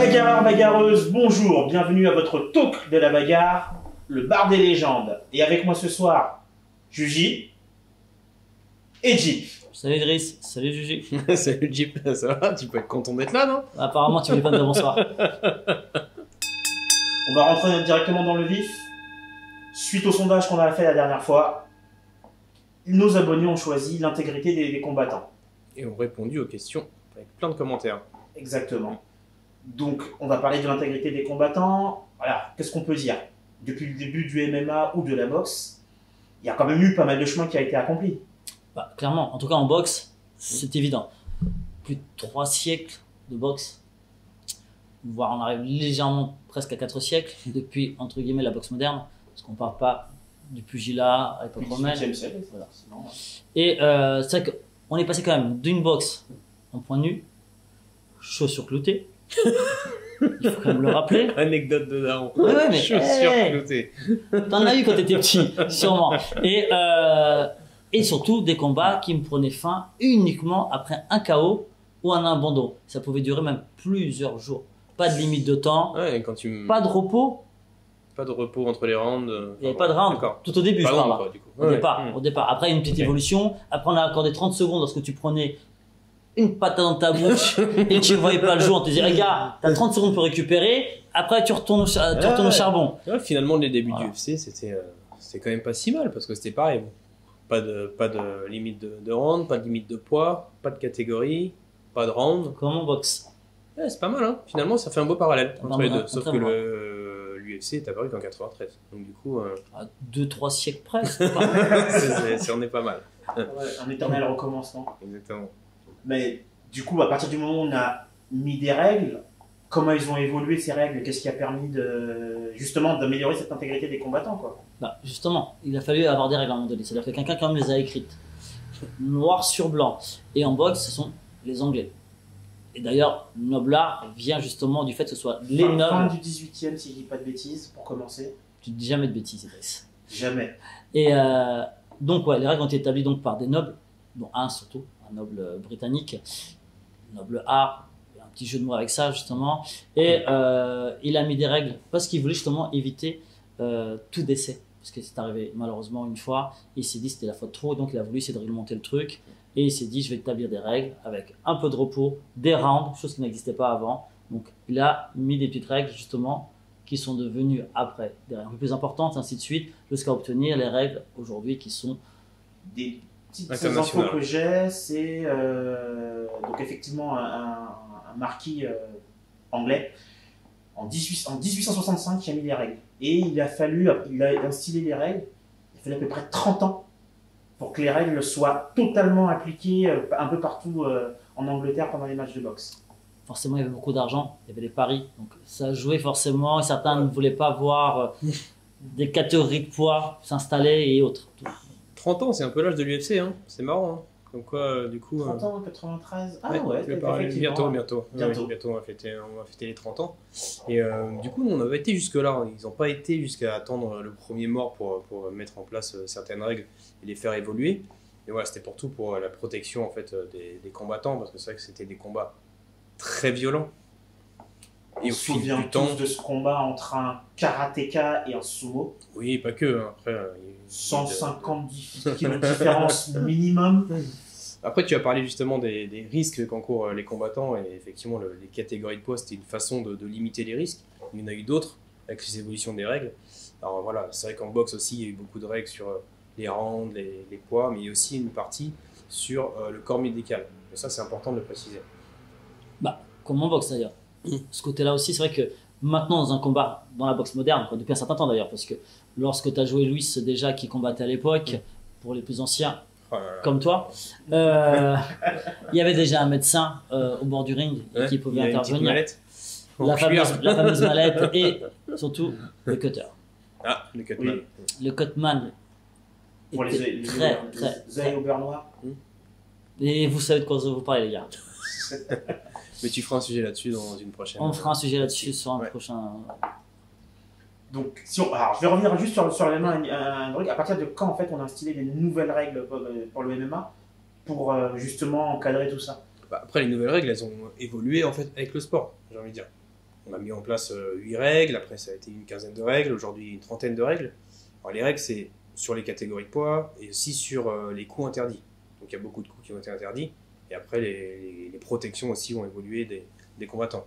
Bagarreurs, bagarreuses, bonjour, bienvenue à votre talk de la bagarre, le bar des légendes. Et avec moi ce soir, Juji et Jeep. Salut Idriss, salut Juju. Salut Jeep, ça va? Tu peux être content d'être là, non? Apparemment tu voulais pas me dire bonsoir. On va rentrer directement dans le vif. Suite au sondage qu'on a fait la dernière fois, nos abonnés ont choisi l'intégrité des combattants. Et ont répondu aux questions avec plein de commentaires. Exactement. Donc, on va parler de l'intégrité des combattants. Voilà, qu'est-ce qu'on peut dire? Depuis le début du MMA ou de la boxe, il y a quand même eu pas mal de chemin qui a été accompli. Bah, clairement, en tout cas en boxe, c'est évident. Plus de 3 siècles de boxe, voire on arrive légèrement presque à 4 siècles, depuis entre guillemets la boxe moderne, parce qu'on parle pas du pugilat à l'époque romaine. Voilà. Et c'est vrai qu'on est passé quand même d'une boxe en point nu, chaussures cloutées. Il faut quand même le rappeler. Anecdote de daron. Ouais, mais Chaussures hey, cloutées. t'en as eu quand t'étais petit, sûrement. Et surtout des combats qui me prenaient fin uniquement après un KO ou un abandon. Ça pouvait durer même plusieurs jours. Pas de limite de temps, Ouais, quand tu... pas de repos. Pas de repos entre les rounds. Il n'y avait pas de round. D'accord. Tout au début, Pas je long, parle. quoi, du coup. Au Ouais, départ, ouais. au départ. Après, une petite Ok. évolution. Après, on a accordé 30 secondes lorsque tu prenais une patate dans ta bouche et tu ne voyais pas le jour. On te disait, regarde, t'as 30 secondes pour récupérer. Après, tu retournes au charbon. Ouais, finalement, les débuts Voilà. du UFC, c'était quand même pas si mal parce que c'était pareil. Bon. Pas de limite de round, pas de limite de poids, pas de catégorie, pas de round. Comme en boxe. Ouais, c'est pas mal, hein. Finalement, ça fait un beau parallèle entre les deux. Sauf que Contrairement. l'UFC est apparu qu'en 93. Donc, du coup, À 2-3 siècles près. on est pas mal. Un éternel recommencement. Exactement. Mais du coup, à partir du moment où on a mis des règles, comment ils ont évolué ces règles? Qu'est-ce qui a permis justement d'améliorer cette intégrité des combattants, quoi? Bah, justement, il a fallu avoir des règles à un moment donné. C'est-à-dire que quelqu'un quand même les a écrites. Noir sur blanc. Et en boxe, ce sont les Anglais. Et d'ailleurs, Noblard vient justement du fait que ce soit les Fin nobles. du 18e, si je dis pas de bêtises, pour commencer. Tu ne dis jamais de bêtises, Idriss. Jamais. Et donc, ouais, les règles ont été établies donc par des nobles, dont un surtout, un noble britannique, noble art, un petit jeu de mots avec ça justement. Et il a mis des règles parce qu'il voulait justement éviter tout décès. Parce que c'est arrivé malheureusement une fois, et il s'est dit que c'était la faute trop, donc il a voulu essayer de réglementer le truc. Et il s'est dit, je vais établir des règles avec un peu de repos, des rounds, chose qui n'existait pas avant. Donc il a mis des petites règles justement qui sont devenues après des règles un peu plus importantes, ainsi de suite, jusqu'à obtenir les règles aujourd'hui qui sont... Des petites International. infos que j'ai, c'est donc effectivement un marquis anglais en 1865 qui a mis les règles. Et il a instillé les règles, il a fallu à peu près 30 ans pour que les règles soient totalement appliquées un peu partout en Angleterre pendant les matchs de boxe. Forcément, il y avait beaucoup d'argent, il y avait des paris, donc ça jouait forcément, et certains ne voulaient pas voir des catégories de poids s'installer et autres. 30 ans, c'est un peu l'âge de l'UFC, hein. C'est marrant, hein. Comme quoi, du coup... 30 ans, 93. Ah ouais, ouais, le parallèle. effectivement. Bientôt. Bientôt. Ouais, bientôt, on va fêter les 30 ans. Et du coup, on avait été jusque-là. Ils n'ont pas été jusqu'à attendre le premier mort pour mettre en place certaines règles et les faire évoluer. Et voilà, c'était pour tout pour la protection en fait des combattants, parce que c'est vrai que c'était des combats très violents. Et Et on au se fil souvient du temps, tous de ce combat entre un karatéka et un sumo. oui, pas que. Hein. Après, il y a eu 150 kilos de différence minimum. Après, tu as parlé justement des risques qu'encourent les combattants, et effectivement, les catégories de poids, c'était une façon de limiter les risques. Il y en a eu d'autres avec les évolutions des règles. Alors voilà, c'est vrai qu'en boxe aussi, il y a eu beaucoup de règles sur les rounds, les poids, mais il y a aussi une partie sur le corps médical. Et ça, c'est important de le préciser. Bah, comme en boxe d'ailleurs. Ce côté-là aussi, c'est vrai que maintenant dans un combat, dans la boxe moderne, quoi, depuis un certain temps d'ailleurs, parce que lorsque tu as joué Luis déjà qui combattait à l'époque, pour les plus anciens, Oh là là. comme toi, il y avait déjà un médecin au bord du ring Ouais, qui il y pouvait a une petite intervenir. mallette en La cuir. fameuse mallette et surtout le cutter. Ah, le cutman. Oui. Le cutman Pour était les œils au beurre noir. Et vous savez de quoi vous parlez, les gars. Mais tu feras un sujet là-dessus dans une prochaine. On fera un sujet là-dessus sur un Ouais. prochain. Donc, alors, je vais revenir juste sur le MMA. Un truc. À partir de quand en fait on a instillé des nouvelles règles pour le MMA pour justement encadrer tout ça? Bah, après, les nouvelles règles, elles ont évolué en fait avec le sport, j'ai envie de dire. On a mis en place 8 règles, après ça a été une quinzaine de règles, aujourd'hui une trentaine de règles. Alors les règles, c'est sur les catégories de poids et aussi sur les coups interdits. Donc il y a beaucoup de coups qui ont été interdits. Et après, les protections aussi ont évolué des combattants.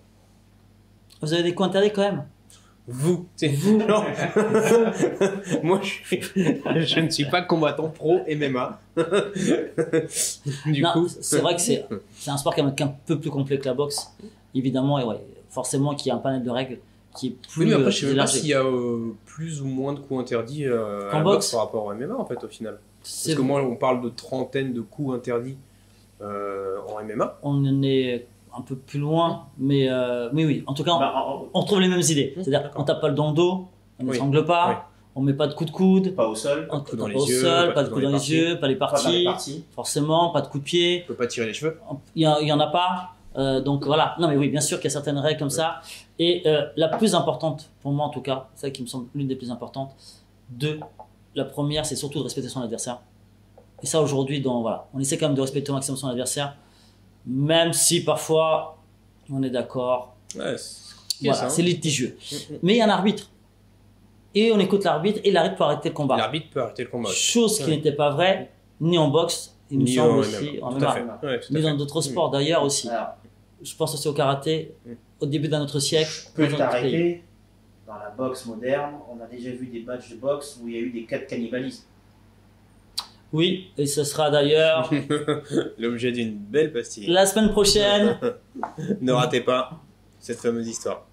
Vous avez des coups interdits quand même? Vous, Vous. Non. Moi, je ne suis pas combattant pro MMA. Du Non, coup, c'est vrai que c'est un sport qui est un peu plus complet que la boxe, évidemment, et ouais, forcément qu'il y a un panel de règles qui est plus oui, mais après, je sais même pas élargi. s'il y a plus ou moins de coups interdits à En la boxe boxe par rapport au MMA, en fait, au final. C'est- Parce que moi, on parle de trentaine de coups interdits en MMA. On en est un peu plus loin, mais oui, en tout cas, Bah, on retrouve les mêmes idées. C'est-à-dire, D'accord. on tape pas le dans le dos, on Oui. n'étrangle pas, Oui. on met pas de coup de coude, pas au sol, on de coups dans tape les pas au yeux, sol, pas de coup dans les parties. yeux, pas les pas dans les parties, parties. forcément, pas de coup de pied. On peut pas tirer les cheveux. Il y en a pas. Donc voilà. Non mais oui, bien sûr qu'il y a certaines règles comme ça. Et la plus importante, pour moi en tout cas, celle qui me semble l'une des plus importantes, la première, c'est surtout de respecter son adversaire. Et ça aujourd'hui, voilà, on essaie quand même de respecter au maximum son adversaire, même si parfois on est d'accord. Ouais, Voilà, c'est litigieux. Mm. Mais il y a un arbitre. Et on écoute l'arbitre et l'arbitre peut arrêter le combat. L'arbitre peut arrêter le combat. Chose qui Ouais. n'était pas vraie ni en boxe, il me Ni semble en aussi, MMA. en Tout à MMA. fait. Ouais, tout à Mais fait. dans d'autres sports d'ailleurs aussi. Alors, Je pense aussi au karaté, Mm. au début d'un autre siècle. peut dans d'autres pays. t'arrêter. Dans la boxe moderne, on a déjà vu des matchs de boxe où il y a eu des cas de cannibalisme. Oui, et ce sera d'ailleurs L'objet d'une belle pastille. la semaine prochaine. Ne ratez pas cette fameuse histoire.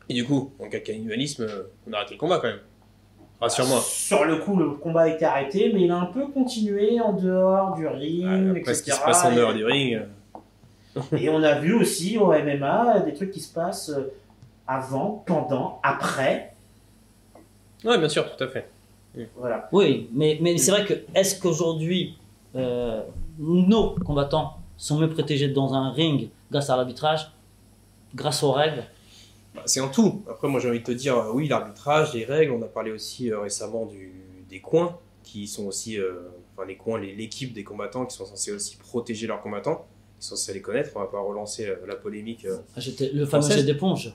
Et du coup, en cas de cannibalisme, on a arrêté le combat quand même. Rassure-moi. Sur le coup, le combat a été arrêté, mais il a un peu continué en dehors du ring, Après ce qui etc. se passe en dehors du ring. Et on a vu aussi au MMA des trucs qui se passent avant, pendant, après. Ouais, bien sûr, tout à fait. Voilà. Oui, mais c'est vrai que est-ce qu'aujourd'hui nos combattants sont mieux protégés dans un ring grâce à l'arbitrage, grâce aux règles? Bah, c'est en tout. Après, moi j'ai envie de te dire, oui, l'arbitrage, les règles, on a parlé aussi récemment des coins, qui sont aussi, enfin les coins, l'équipe des combattants, qui sont censés aussi protéger leurs combattants, qui sont censés les connaître. On va pas relancer la polémique. Le fameux Française. jet d'éponge.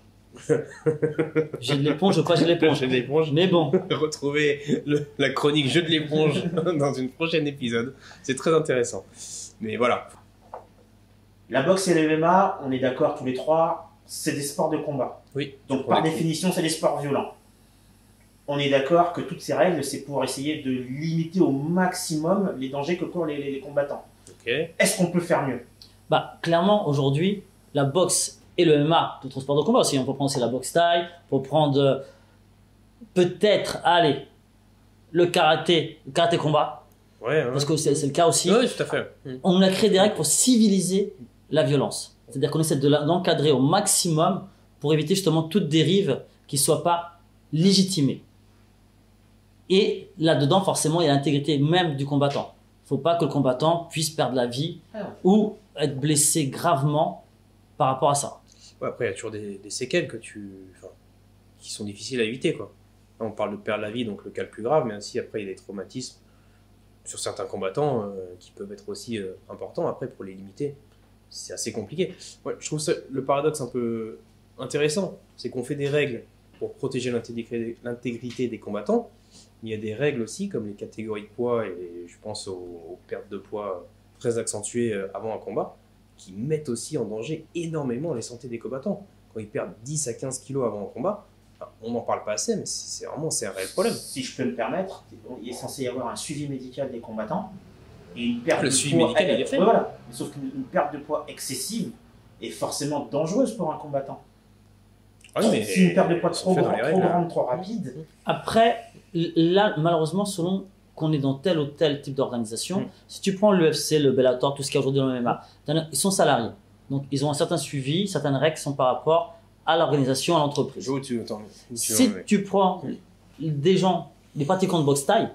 J'ai de l'éponge, pas j'ai de Le l'éponge. jeu de l'éponge. Mais bon, Retrouver la chronique jeu de l'éponge dans une prochaine épisode. C'est très intéressant. Mais voilà. La boxe et le MMA, on est d'accord tous les trois, c'est des sports de combat. Oui. Donc Pour par les coups. définition, c'est des sports violents. On est d'accord que toutes ces règles, c'est pour essayer de limiter au maximum les dangers que courent les combattants. Ok. Est-ce qu'on peut faire mieux? bah, clairement, aujourd'hui, la boxe et le MMA, d'autres sports de combat aussi, on peut prendre aussi la boxe thaï, on peut prendre peut-être, allez, le karaté combat, Ouais. Ouais. parce que c'est le cas aussi. Oui, tout à fait. On a créé des règles pour civiliser la violence. C'est-à-dire qu'on essaie de l'encadrer au maximum pour éviter justement toute dérive qui ne soit pas légitimée. Et là-dedans, forcément, il y a l'intégrité même du combattant. Il ne faut pas que le combattant puisse perdre la vie ou être blessé gravement par rapport à ça. Ouais, après, il y a toujours des séquelles qui sont difficiles à éviter, quoi. Là, on parle de perdre la vie, donc le cas le plus grave, mais aussi après, il y a des traumatismes sur certains combattants qui peuvent être aussi importants après pour les limiter. C'est assez compliqué. Ouais, je trouve ça, le paradoxe un peu intéressant, c'est qu'on fait des règles pour protéger l'intégrité des combattants. Il y a des règles aussi, comme les catégories de poids, et je pense aux pertes de poids très accentuées avant un combat, qui mettent aussi en danger énormément les santé des combattants. Quand ils perdent 10 à 15 kilos avant un combat, enfin, on n'en parle pas assez, mais c'est un réel problème. Si je peux me permettre, il est censé y avoir un suivi médical des combattants et une perte Le de suivi poids. médical, il est fait. Ouais, voilà. Sauf qu'une perte de poids excessive est forcément dangereuse pour un combattant. Ah oui, mais Si une perte de poids ils sont trop faits dans les règles, hein. grande, trop rapide, Après, là, malheureusement, selon qu'on est dans tel ou tel type d'organisation, si tu prends l'UFC, le Bellator, tout ce qu'il y a aujourd'hui dans le MMA, ils sont salariés. Donc, ils ont un certain suivi, certaines règles sont par rapport à l'organisation, à l'entreprise. Je vois où tu attends. Si tu prends des gens, des pratiquants de boxe thaï,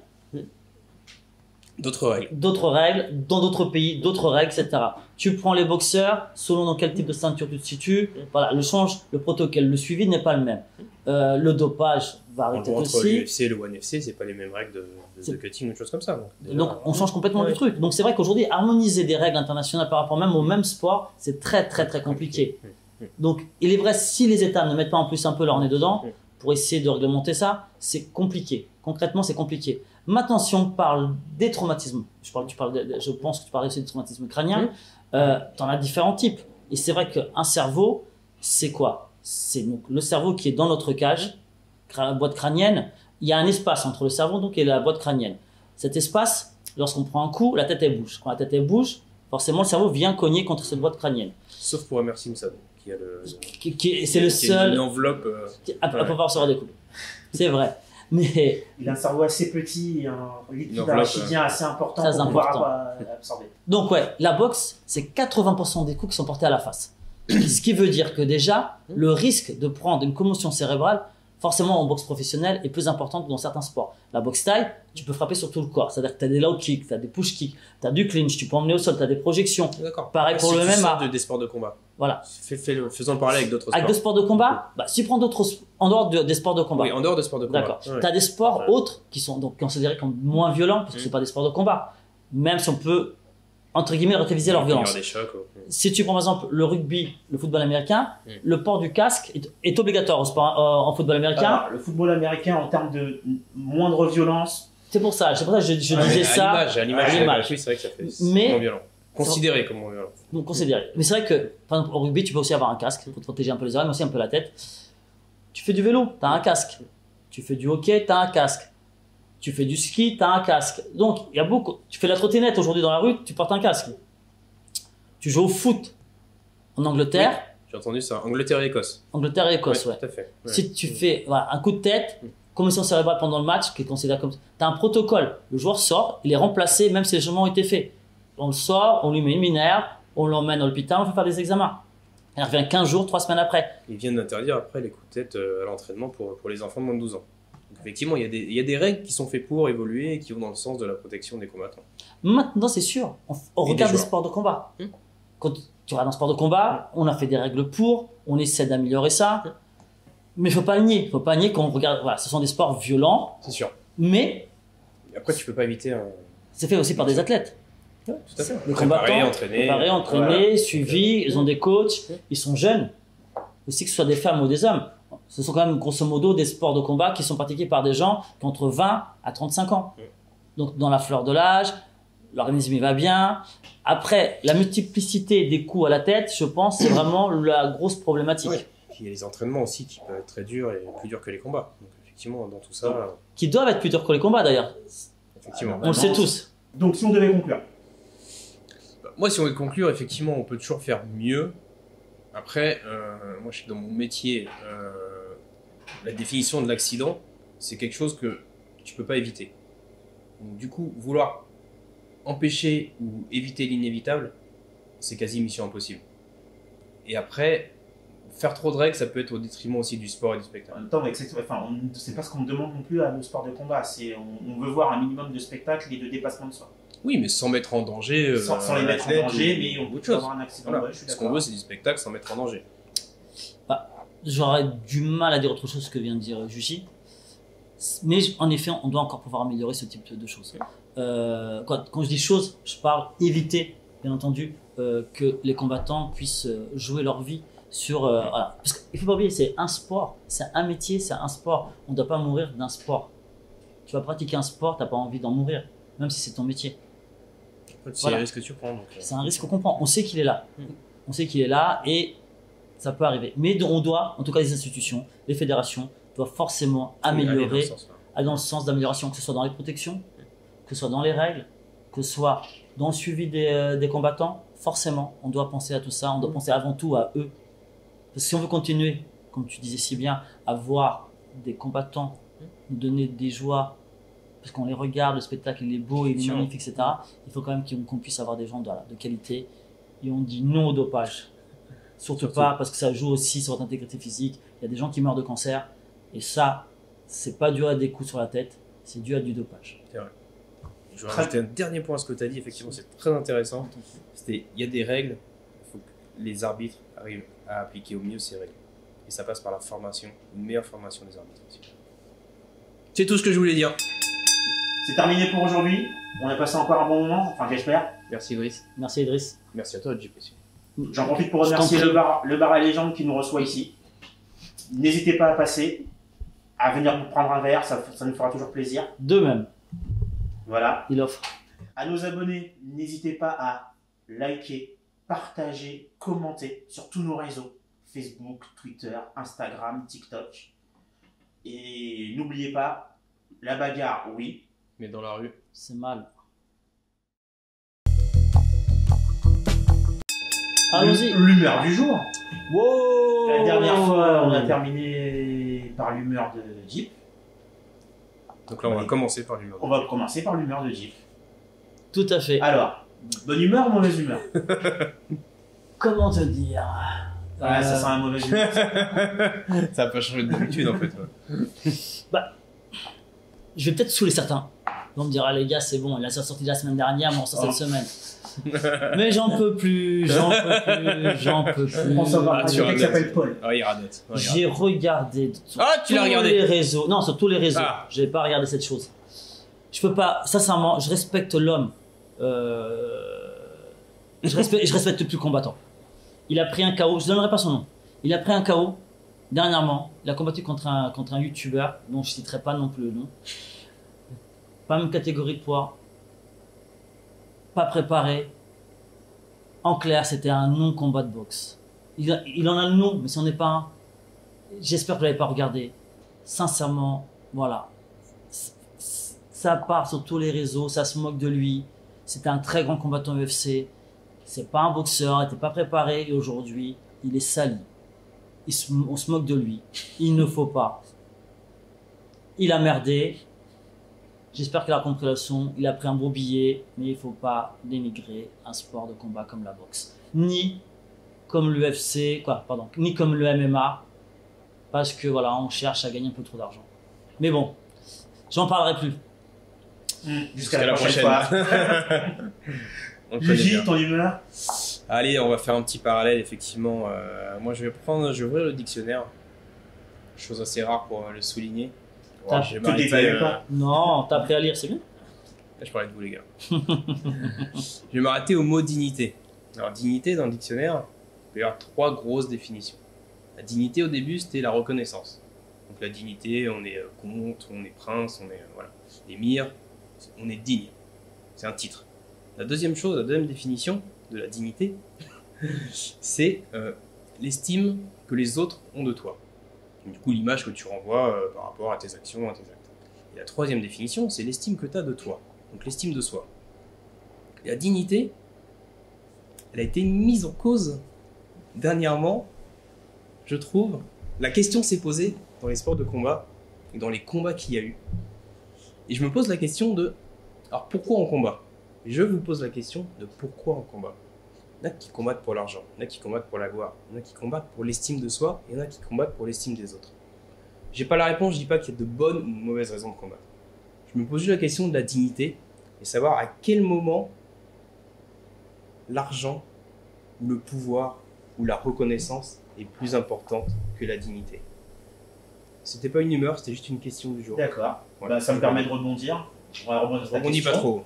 D'autres règles. d'autres règles, dans d'autres pays, d'autres règles, etc. Tu prends les boxeurs, selon dans quel type de ceinture tu te situes, voilà, le protocole, le suivi n'est pas le même. Le dopage varie En peut-être gros, entre aussi. l'UFC et le ONE FC, c'est pas les mêmes règles de cutting ou de choses comme ça. Donc on change complètement Ouais. du truc. Donc c'est vrai qu'aujourd'hui, harmoniser des règles internationales par rapport même au même sport, c'est très très très compliqué. Donc, il est vrai, si les États ne mettent pas en plus un peu leur nez dedans, pour essayer de réglementer ça, c'est compliqué. Concrètement, c'est compliqué. Maintenant, si on parle des traumatismes, je pense que tu parlais aussi des traumatismes crâniens, tu en as différents types. Et c'est vrai qu'un cerveau, c'est quoi? C'est donc le cerveau qui est dans notre cage, boîte crânienne. Il y a un espace entre le cerveau donc, et la boîte crânienne. Cet espace, lorsqu'on prend un coup, la tête elle bouge. Quand la tête elle bouge, forcément le cerveau vient cogner contre cette boîte crânienne. Sauf pour Homer Simpson, qui a le. C'est le seul. Une enveloppe. À pouvoir se redécouler. C'est vrai. Mais il a un cerveau assez petit et un liquide enveloppe, arachidien assez important très pour important. pouvoir absorber. Donc ouais, la boxe, c'est 80% des coups qui sont portés à la face. Ce qui veut dire que déjà, le risque de prendre une commotion cérébrale, forcément en boxe professionnelle, est plus important que dans certains sports. La boxe thaï, tu peux frapper sur tout le corps. C'est-à-dire que tu as des low kicks, tu as des push kicks, tu as du clinch, tu peux emmener au sol, tu as des projections. D'accord. Pareil pour le MMA. Des sports de combat. Voilà. Faisons le parallèle avec d'autres sports. Avec d'autres sports de combat, bah, si tu prends d'autres en dehors des sports de combat. Oui, en dehors des sports de combat. D'accord. Ouais. Tu as des sports autres qui sont donc considérés comme moins violents parce que c'est pas des sports de combat. Même si on peut entre guillemets relativiser leur violence. Des chocs, Si tu prends par exemple le rugby, le football américain, le port du casque est obligatoire en football américain. Alors, le football américain en termes de moindre violence. C'est pour ça que je disais ça. À l'image. Oui, c'est vrai que ça fait moins violent. Considéré comme moins violent. Donc considéré. Mais c'est vrai que par exemple, au rugby, tu peux aussi avoir un casque pour te protéger un peu les oreilles, mais aussi un peu la tête. Tu fais du vélo, tu as un casque. Tu fais du hockey, tu as un casque. Tu fais du ski, tu as un casque. Donc, il y a beaucoup. Tu fais la trottinette aujourd'hui dans la rue, tu portes un casque. Tu joues au foot en Angleterre. Oui, j'ai entendu ça. Angleterre et Écosse. Angleterre et Écosse, ouais. Tout à fait. Ouais. Si tu fais un coup de tête, commotion cérébrale pendant le match, qui est considéré comme. Tu as un protocole. Le joueur sort, il est remplacé, même si les changements ont été faits. On le sort, on lui met une minerve, on l'emmène à l'hôpital, on fait faire des examens. Il revient 15 jours, 3 semaines après. Ils viennent d'interdire après les coups de tête à l'entraînement pour les enfants de moins de 12 ans. Donc, effectivement, il y a des règles qui sont faites pour évoluer et qui vont dans le sens de la protection des combattants. Maintenant, c'est sûr, on regarde des sports de combat. Quand tu regardes un sport de combat, on a fait des règles pour, on essaie d'améliorer ça. Mais il ne faut pas le nier. Il ne faut pas nier qu'on regarde. Voilà, ce sont des sports violents. C'est sûr. Mais. Et après, tu peux pas éviter un. C'est fait aussi par des athlètes. Ouais, tout à fait. Les combattants, entraînés, voilà. Suivis, ils ont des coachs, ils sont jeunes. Aussi que ce soit des femmes ou des hommes. Ce sont quand même grosso modo des sports de combat qui sont pratiqués par des gens qui ont entre 20 à 35 ans. Donc dans la fleur de l'âge, l'organisme il va bien. Après, la multiplicité des coups à la tête, je pense, c'est vraiment la grosse problématique. Ouais. Puis il y a les entraînements aussi qui peuvent être très durs et plus durs que les combats. Donc effectivement, dans tout ça... Qui doivent être plus durs que les combats d'ailleurs. Effectivement. On le sait tous. Donc si on devait conclure. Moi, si on veut conclure, effectivement, on peut toujours faire mieux. Après, moi, je suis dans mon métier. La définition de l'accident, c'est quelque chose que tu peux pas éviter. Donc, du coup, vouloir empêcher ou éviter l'inévitable, c'est quasi mission impossible. Et après, faire trop de règles, ça peut être au détriment aussi du sport et du En spectacle. même temps, c'est pas ce qu'on demande non plus à nos sports de combat. On veut voir un minimum de spectacle et de dépassement de soi. Oui, mais sans mettre en danger. Sans les mettre en danger, mais on peut avoir un accident. Voilà. Ouais, je suis Ce qu'on d'accord. veut, c'est du spectacle sans mettre en danger. J'aurais du mal à dire autre chose que vient de dire Jushi. Mais en effet, on doit encore pouvoir améliorer ce type de choses. Quand je dis choses, je parle éviter, bien entendu, que les combattants puissent jouer leur vie sur... voilà. Parce qu'il ne faut pas oublier, c'est un sport, c'est un métier, c'est un sport. On ne doit pas mourir d'un sport. Tu vas pratiquer un sport, tu n'as pas envie d'en mourir, même si c'est ton métier. C'est Voilà. un risque que tu prends. C'est un risque qu'on prend. On sait qu'il est là. On sait qu'il est là et ça peut arriver. Mais on doit, en tout cas les institutions, les fédérations, doivent forcément améliorer, aller dans le sens d'amélioration, que ce soit dans les protections, que ce soit dans les règles, que ce soit dans le suivi des combattants. Forcément, on doit penser à tout ça. On doit penser avant tout à eux. Parce que si on veut continuer, comme tu disais si bien, à voir des combattants nous donner des joies, parce qu'on les regarde, le spectacle il est beau, il est magnifique, etc. Il faut quand même qu'on puisse avoir des gens de qualité. Et on dit non au dopage. Surtout pas, parce que ça joue aussi sur votre intégrité physique. Il y a des gens qui meurent de cancer. Et ça, c'est pas dû à des coups sur la tête, c'est dû à du dopage. C'est vrai. Je vais rajouter un dernier point à ce que tu as dit. Effectivement, c'est très intéressant. Il y a des règles. Il faut que les arbitres arrivent à appliquer au mieux ces règles. Et ça passe par la formation, une meilleure formation des arbitres aussi. C'est tout ce que je voulais dire. C'est terminé pour aujourd'hui. On a passé encore un bon moment, enfin j'espère. Merci Idriss. Merci Idriss. Merci à toi JP. J'en profite pour Je t'en remercier prie. le bar à légende qui nous reçoit ici. N'hésitez pas à passer, à venir vous prendre un verre, ça nous fera toujours plaisir. De même, Voilà. il offre. À nos abonnés, n'hésitez pas à liker, partager, commenter sur tous nos réseaux. Facebook, Twitter, Instagram, TikTok. Et n'oubliez pas, la bagarre, oui. Mais dans la rue. C'est mal. Allons-y. L'humeur du jour. Wow. La dernière fois, on a terminé par l'humeur de Jeep. Donc là, on va Oui. commencer par l'humour. On va commencer par l'humeur de Jeep. Tout à fait. Alors, bonne humeur ou mauvaise humeur? Comment te dire Ouais, ça sent un mauvais humeur. Ça n'a pas changé d'habitude en fait. Ouais. Je vais peut-être saouler certains. Ils vont me dire, ah les gars, c'est bon, il a sorti la semaine dernière, mais on sort Oh. cette semaine. Mais j'en peux plus, j'en peux plus. On s'en va. Ah, Il y tu a quelqu'un qui radotes. s'appelle Paul. Ah, il radote. Ah, il J'ai regardé sur Ah, tu l'as tous regardé. les réseaux. Non, sur tous les réseaux. Ah. J'ai pas regardé cette chose. Je peux pas. Sincèrement, je respecte l'homme. Je respecte plus le combattant. Il a pris un KO. Je donnerai pas son nom. Il a pris un KO dernièrement. Il a combattu contre un youtubeur dont je citerai pas non plus le nom. Pas même catégorie de poids. Pas préparé. En clair, c'était un non-combat de boxe. Il en a le nom, mais c'en est pas un. J'espère que vous l'avez pas regardé. Sincèrement, voilà. Ça part sur tous les réseaux, ça se moque de lui. C'était un très grand combattant UFC. C'est pas un boxeur, il n'était pas préparé et aujourd'hui, il est sali. On se moque de lui. Il ne faut pas. Il a merdé. J'espère qu'il a compris la leçon. Il a pris un beau billet, mais il ne faut pas dénigrer un sport de combat comme la boxe. Ni comme l'UFC, ni comme le MMA, parce que voilà, on cherche à gagner un peu trop d'argent. Mais bon, j'en parlerai plus. Jusqu'à la prochaine fois. On le connaît Gigi, bien. ton humeur? Allez, on va faire un petit parallèle, effectivement. Moi, je vais ouvrir le dictionnaire. Chose assez rare pour le souligner. T'as- Je vais Te m'arrêter, détaille pas. Non, t'as appris à lire, c'est bien. Je parlais de vous, les gars. Je vais m'arrêter au mot dignité. Alors, dignité, dans le dictionnaire, il peut y avoir 3 grosses définitions. La dignité, au début, c'était la reconnaissance. Donc, la dignité, on est comte, on est prince, on est voilà, émir, on est digne. C'est un titre. La deuxième définition de la dignité, c'est l'estime que les autres ont de toi. Du coup, l'image que tu renvoies par rapport à tes actions, à tes actes. Et la troisième définition, c'est l'estime que tu as de toi. Donc l'estime de soi. Et la dignité, elle a été mise en cause dernièrement, je trouve. La question s'est posée dans les sports de combat, et dans les combats qu'il y a eu. Et je me pose la question de, alors pourquoi on combat? Et je vous pose la question de pourquoi on combat. Il y en a qui combattent pour l'argent, il y en a qui combattent pour la gloire, il y en a qui combattent pour l'estime de soi, et il y en a qui combattent pour l'estime des autres. J'ai pas la réponse, je dis pas qu'il y a de bonnes ou de mauvaises raisons de combattre. Je me pose juste la question de la dignité, et savoir à quel moment l'argent, ou le pouvoir, ou la reconnaissance est plus importante que la dignité. C'était pas une humeur, c'était juste une question du jour. D'accord. Voilà. Bah, ça me permet de rebondir. On va rebondir sur Je ta rebondis pas question. trop.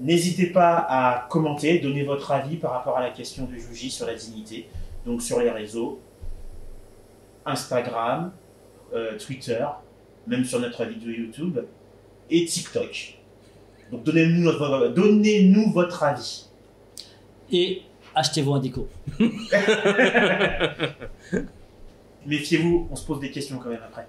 N'hésitez pas à commenter, donner votre avis par rapport à la question de Juji sur la dignité. Donc sur les réseaux, Instagram, Twitter, même sur notre vidéo YouTube et TikTok. Donc donnez-nous votre avis. Et achetez-vous un déco. Méfiez-vous, on se pose des questions quand même après.